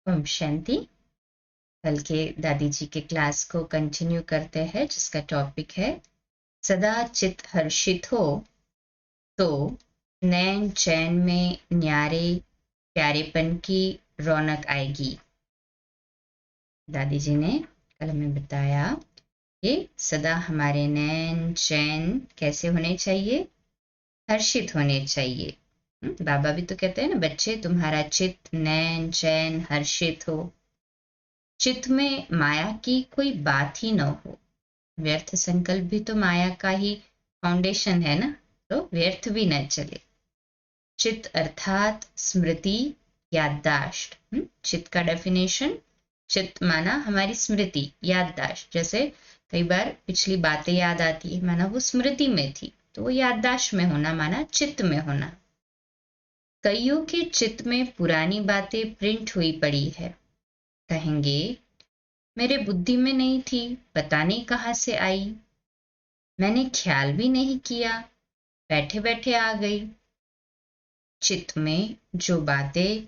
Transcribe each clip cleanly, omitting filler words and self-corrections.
ओम शांति। कल के दादी जी के क्लास को कंटिन्यू करते हैं, जिसका टॉपिक है सदा चित हर्षित हो तो नैन चैन में न्यारे प्यारेपन की रौनक आएगी। दादी जी ने कल हमें बताया कि सदा हमारे नैन चैन कैसे होने चाहिए, हर्षित होने चाहिए। बाबा भी तो कहते हैं ना, बच्चे तुम्हारा चित नैन चैन हर्षित हो। चित्त में माया की कोई बात ही न हो। व्यर्थ संकल्प भी तो माया का ही फाउंडेशन है ना, तो व्यर्थ भी न चले। चित्त अर्थात स्मृति, याददाश्त। चित्त का डेफिनेशन, चित्त माना हमारी स्मृति, याददाश्त। जैसे कई बार पिछली बातें याद आती है, माना वो स्मृति में थी, तो वो याददाश्त में होना माना चित्त में होना। कईयों के चित्त में पुरानी बातें प्रिंट हुई पड़ी है। कहेंगे मेरे बुद्धि में नहीं थी, पता नहीं कहाँ से आई, मैंने ख्याल भी नहीं किया, बैठे बैठे आ गई। चित्त में जो बातें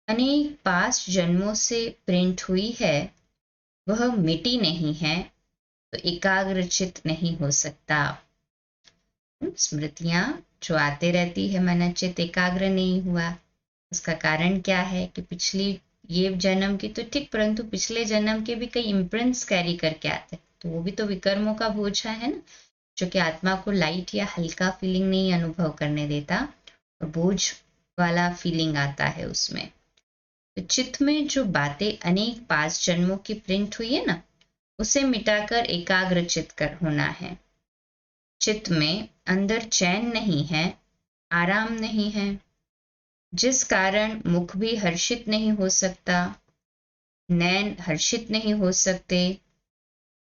अनेक पास्ट जन्मों से प्रिंट हुई है वह मिटी नहीं है, तो एकाग्र चित्त नहीं हो सकता। स्मृतियां जो आते रहती है, माना चित्त एकाग्र नहीं हुआ। उसका कारण क्या है कि पिछली ये जन्म की तो ठीक, परंतु पिछले जन्म के भी कई इम्प्रिंट्स कैरी करके आते हैं, तो वो भी तो विकर्मों का बोझ है ना, जो कि आत्मा को लाइट या हल्का फीलिंग नहीं अनुभव करने देता और बोझ वाला फीलिंग आता है उसमें। तो चित्त में जो बातें अनेक पास्ट जन्मों की प्रिंट हुई है ना, उसे मिटाकर एकाग्र चित्त कर होना है। चित्त में अंदर चैन नहीं है, आराम नहीं है, जिस कारण मुख भी हर्षित नहीं हो सकता, नैन हर्षित नहीं हो सकते।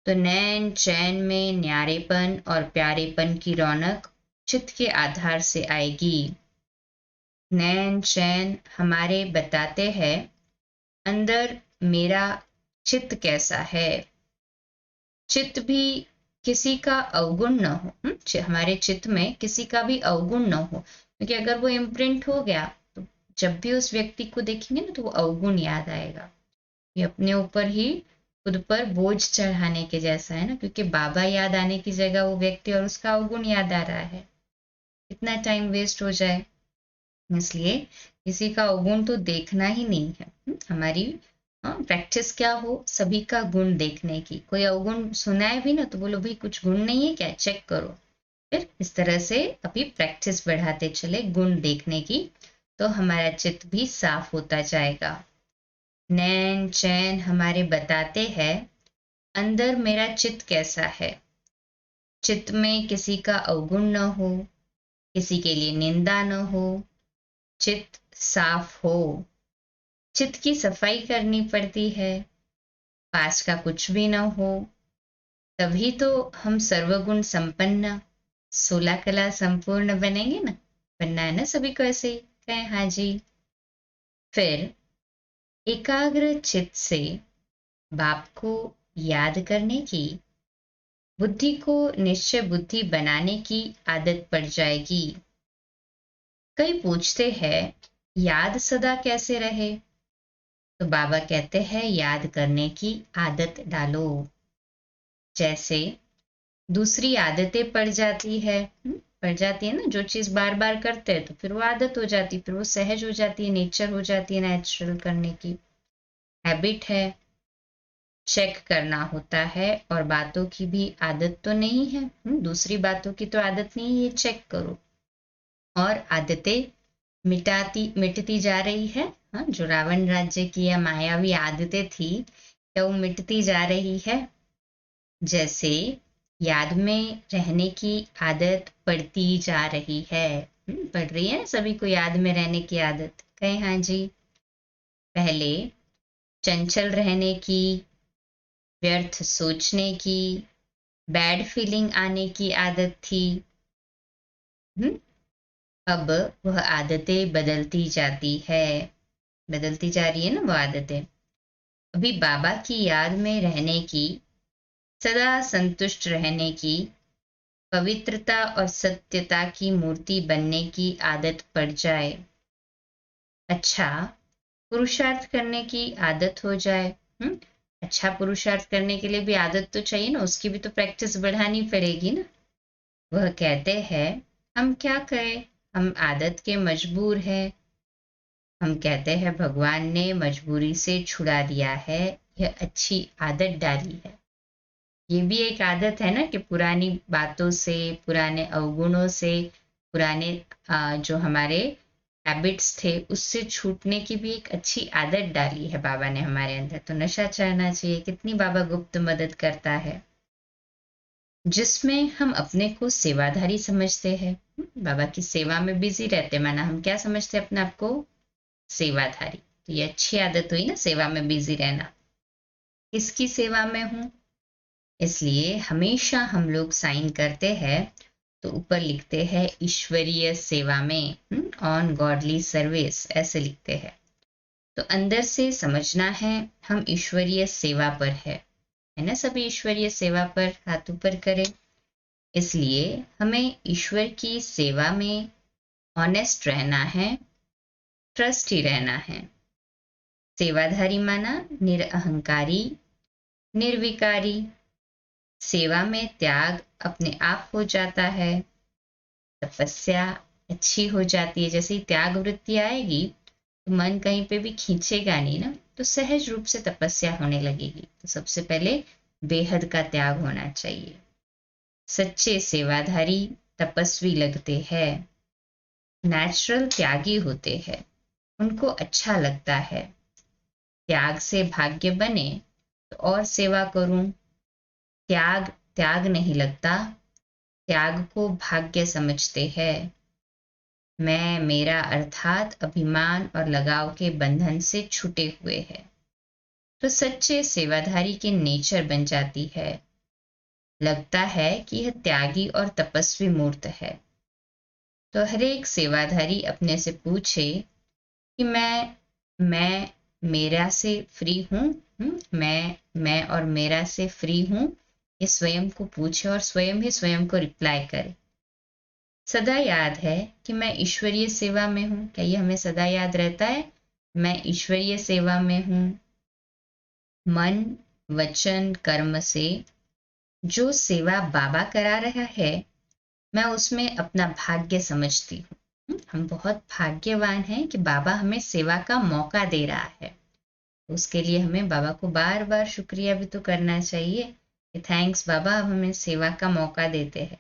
तो नैन चैन में न्यारेपन और प्यारेपन की रौनक चित्त के आधार से आएगी। नैन चैन हमारे बताते हैं अंदर मेरा चित्त कैसा है। चित्त भी किसी का अवगुण न हो, हमारे चित्त में किसी का भी अवगुण न हो, क्योंकि अगर वो इम्प्रिंट हो गया तो जब भी उस व्यक्ति को देखेंगे ना तो वो अवगुण याद आएगा। ये अपने ऊपर ही खुद पर बोझ चढ़ाने के जैसा है ना, क्योंकि बाबा याद आने की जगह वो व्यक्ति और उसका अवगुण याद आ रहा है, इतना टाइम वेस्ट हो जाए। इसलिए किसी का अवगुण तो देखना ही नहीं है। हमारी प्रैक्टिस क्या हो, सभी का गुण देखने की। कोई अवगुण सुनाए भी ना तो बोलो भाई कुछ गुण नहीं है क्या, चेक करो। फिर इस तरह से अभी प्रैक्टिस बढ़ाते चले गुण देखने की, तो हमारा चित्त भी साफ होता जाएगा। नैन चैन हमारे बताते हैं अंदर मेरा चित्त कैसा है। चित्त में किसी का अवगुण न हो, किसी के लिए निंदा न हो, चित्त साफ हो। चित्त की सफाई करनी पड़ती है, पास का कुछ भी न हो, तभी तो हम सर्वगुण संपन्न 16 कला संपूर्ण बनेंगे ना। बनना है ना सभी को, ऐसे ही कहें हाँ जी। फिर एकाग्र चित्त से बाप को याद करने की, बुद्धि को निश्चय बुद्धि बनाने की आदत पड़ जाएगी। कई पूछते हैं याद सदा कैसे रहे, तो बाबा कहते हैं याद करने की आदत डालो। जैसे दूसरी आदतें पड़ जाती है, ना, जो चीज बार बार करते हैं तो फिर वो आदत हो जाती, फिर वो सहज हो जाती है, नेचर हो जाती है, नेचुरल करने की हैबिट है। चेक करना होता है, और बातों की भी आदत तो नहीं है, दूसरी बातों की तो आदत नहीं है, ये चेक करो। और आदतें मिटती जा रही है। हाँ, जो रावण राज्य की या मायावी आदतें थी क्या वो मिटती जा रही है। जैसे याद में रहने की आदत पड़ती जा रही है। पड़ रही है सभी को याद में रहने की आदत, कहे हाँ जी। पहले चंचल रहने की, व्यर्थ सोचने की, बैड फीलिंग आने की आदत थी। अब वह आदतें बदलती जाती है, बदलती जा रही है ना वो आदतें। अभी बाबा की याद में रहने की, सदा संतुष्ट रहने की, पवित्रता और सत्यता की मूर्ति बनने की आदत पड़ जाए। अच्छा, पुरुषार्थ करने की आदत हो जाए। अच्छा पुरुषार्थ करने के लिए भी आदत तो चाहिए ना, उसकी भी तो प्रैक्टिस बढ़ानी पड़ेगी ना। वह कहते हैं हम क्या करें, हम आदत के मजबूर हैं। हम कहते हैं भगवान ने मजबूरी से छुड़ा दिया है, यह अच्छी आदत डाली है। ये भी एक आदत है ना कि पुरानी बातों से, पुराने अवगुणों से, पुराने जो हमारे हैबिट्स थे उससे छूटने की भी एक अच्छी आदत डाली है बाबा ने हमारे अंदर। तो नशा चढ़ना चाहिए, कितनी बाबा गुप्त मदद करता है, जिसमें हम अपने को सेवाधारी समझते हैं। बाबा की सेवा में बिजी रहते, माना हम क्या समझते हैं अपने आप को, सेवाधारी। तो ये अच्छी आदत हुई ना, सेवा में बिजी रहना। किसकी सेवा में हूं, इसलिए हमेशा हम लोग साइन करते हैं तो ऊपर लिखते हैं ईश्वरीय सेवा में, ऑन गॉडली सर्विस, ऐसे लिखते हैं। तो अंदर से समझना है हम ईश्वरीय सेवा पर है ना, सभी ईश्वरीय सेवा पर हाथ ऊपर करें। इसलिए हमें ईश्वर की सेवा में ऑनेस्ट रहना है, ट्रस्टी रहना है। सेवाधारी माना निरअहंकारी, निर्विकारी। सेवा में त्याग अपने आप हो जाता है, तपस्या अच्छी हो जाती है। जैसे ही त्याग वृत्ति आएगी तो मन कहीं पे भी खींचेगा नहीं ना, तो सहज रूप से तपस्या होने लगेगी। तो सबसे पहले बेहद का त्याग होना चाहिए। सच्चे सेवाधारी तपस्वी लगते हैं, नेचुरल त्यागी होते हैं, उनको अच्छा लगता है। त्याग से भाग्य बने तो और सेवा करूं, त्याग त्याग नहीं लगता, त्याग को भाग्य समझते हैं। मैं मेरा अर्थात अभिमान और लगाव के बंधन से छूटे हुए हैं। तो सच्चे सेवाधारी की नेचर बन जाती है, लगता है कि यह त्यागी और तपस्वी मूर्त है। तो हर एक सेवाधारी अपने से पूछे कि मैं मेरा से फ्री हूँ, मैं और मेरा से फ्री हूँ। ये स्वयं को पूछे और स्वयं ही स्वयं को रिप्लाई करे। सदा याद है कि मैं ईश्वरीय सेवा में हूँ, क्या ये हमें सदा याद रहता है, मैं ईश्वरीय सेवा में हूँ। मन वचन कर्म से जो सेवा बाबा करा रहा है, मैं उसमें अपना भाग्य समझती हूँ। हम बहुत भाग्यवान हैं कि बाबा हमें सेवा का मौका दे रहा है। उसके लिए हमें बाबा को बार बार शुक्रिया भी तो करना चाहिए कि थैंक्स बाबा, अब हमें सेवा का मौका देते हैं।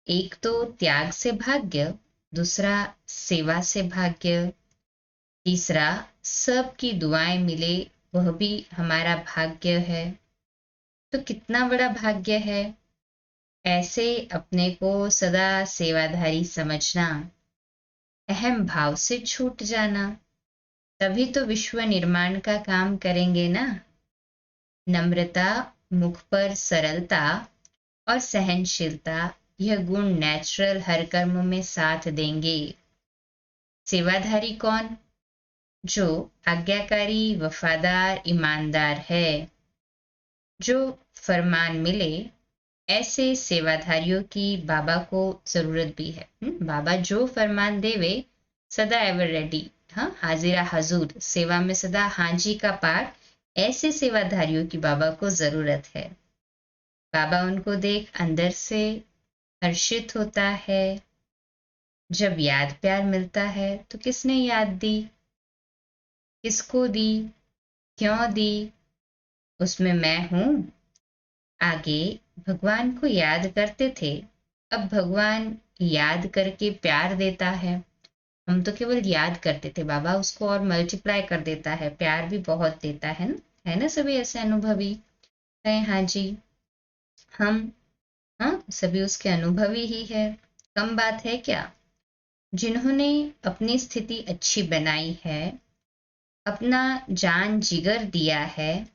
एक तो त्याग से भाग्य, दूसरा सेवा से भाग्य, तीसरा सबकी दुआएं मिले, वह भी हमारा भाग्य है। तो कितना बड़ा भाग्य है। ऐसे अपने को सदा सेवाधारी समझना, अहम भाव से छूट जाना, तभी तो विश्व निर्माण का काम करेंगे ना। नम्रता, मुख पर सरलता और सहनशीलता, यह गुण नेचुरल हर कर्म में साथ देंगे। सेवाधारी कौन, जो आज्ञाकारी, वफादार, ईमानदार है, जो फरमान मिले। ऐसे सेवाधारियों की बाबा को जरूरत भी है। बाबा जो फरमान देवे सदा एवर रेडी, हाँ, हाजिरा हजूर, सेवा में सदा हाजी का पाठ। ऐसे सेवाधारियों की बाबा को जरूरत है। बाबा उनको देख अंदर से हर्षित होता है। जब याद प्यार मिलता है तो किसने याद दी, किसको दी, क्यों दी, उसमें मैं हूं। आगे भगवान को याद करते थे, अब भगवान याद करके प्यार देता है। हम तो केवल याद करते थे, बाबा उसको और मल्टीप्लाई कर देता है, प्यार भी बहुत देता है ना। है ना सभी ऐसे अनुभवी है, हाँ जी, हम, हाँ, सभी उसके अनुभवी ही है। कम बात है क्या। जिन्होंने अपनी स्थिति अच्छी बनाई है, अपना जान जिगर दिया है,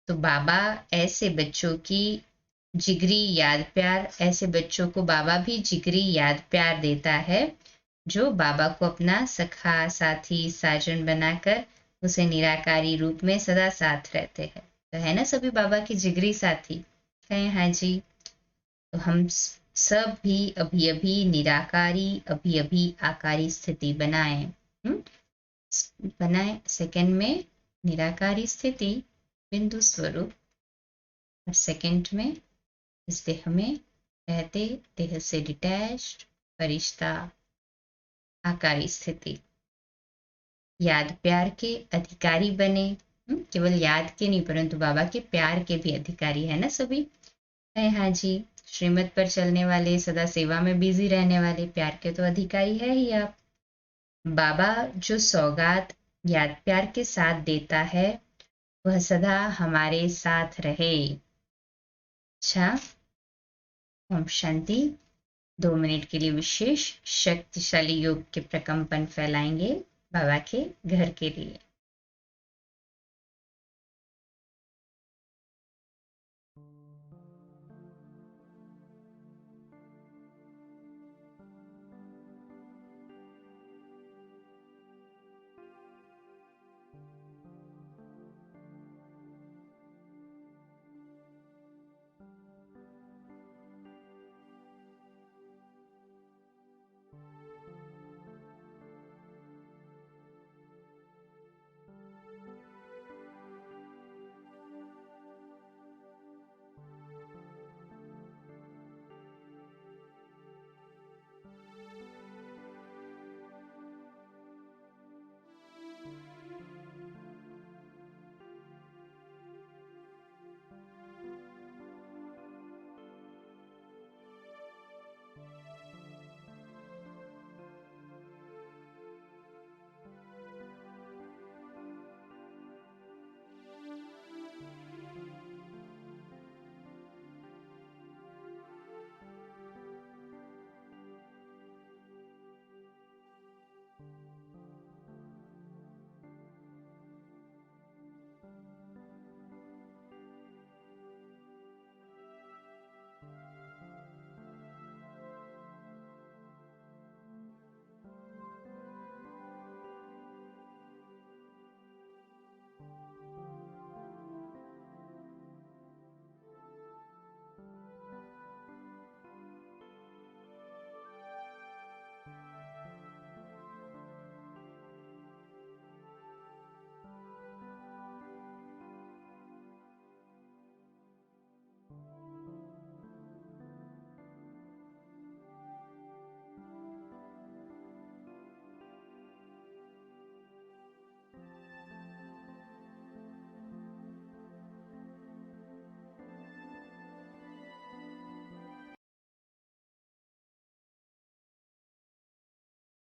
तो बाबा ऐसे बच्चों की जिगरी याद प्यार, ऐसे बच्चों को बाबा भी जिगरी याद प्यार देता है, जो बाबा को अपना सखा, साथी, साजन बनाकर उसे निराकारी रूप में सदा साथ रहते हैं। तो है ना सभी बाबा की जिगरी साथी है, हाँ जी। तो हम सब भी अभी अभी निराकारी, अभी अभी आकारी स्थिति बनाएं। बनाए। सेकंड में निराकारी स्थिति बिंदु स्वरूप, और सेकंड में इस देह में रहते देह से डिटैच्ड फरिश्ता आकारी स्थिति। याद प्यार के अधिकारी बने, केवल याद के नहीं परंतु बाबा के प्यार के भी अधिकारी है ना सभी। हाँ जी, श्रीमत पर चलने वाले, सदा सेवा में बिजी रहने वाले, प्यार के तो अधिकारी है ही आप। बाबा जो सौगात याद प्यार के साथ देता है वह सदा हमारे साथ रहे। अच्छा, ओम शांति। 2 मिनट के लिए विशेष शक्तिशाली योग के प्रकंपन फैलाएंगे बाबा के घर के लिए।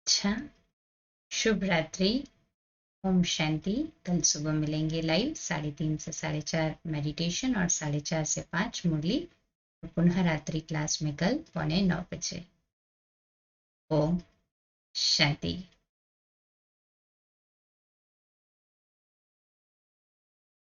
अच्छा, शुभ रात्रि, ओम शांति। कल सुबह मिलेंगे लाइव 3:30 से 4:30 मेडिटेशन और 4:30 से 5 मुरली, और पुनः रात्रि क्लास में कल 8:45 बजे। ओम शांति।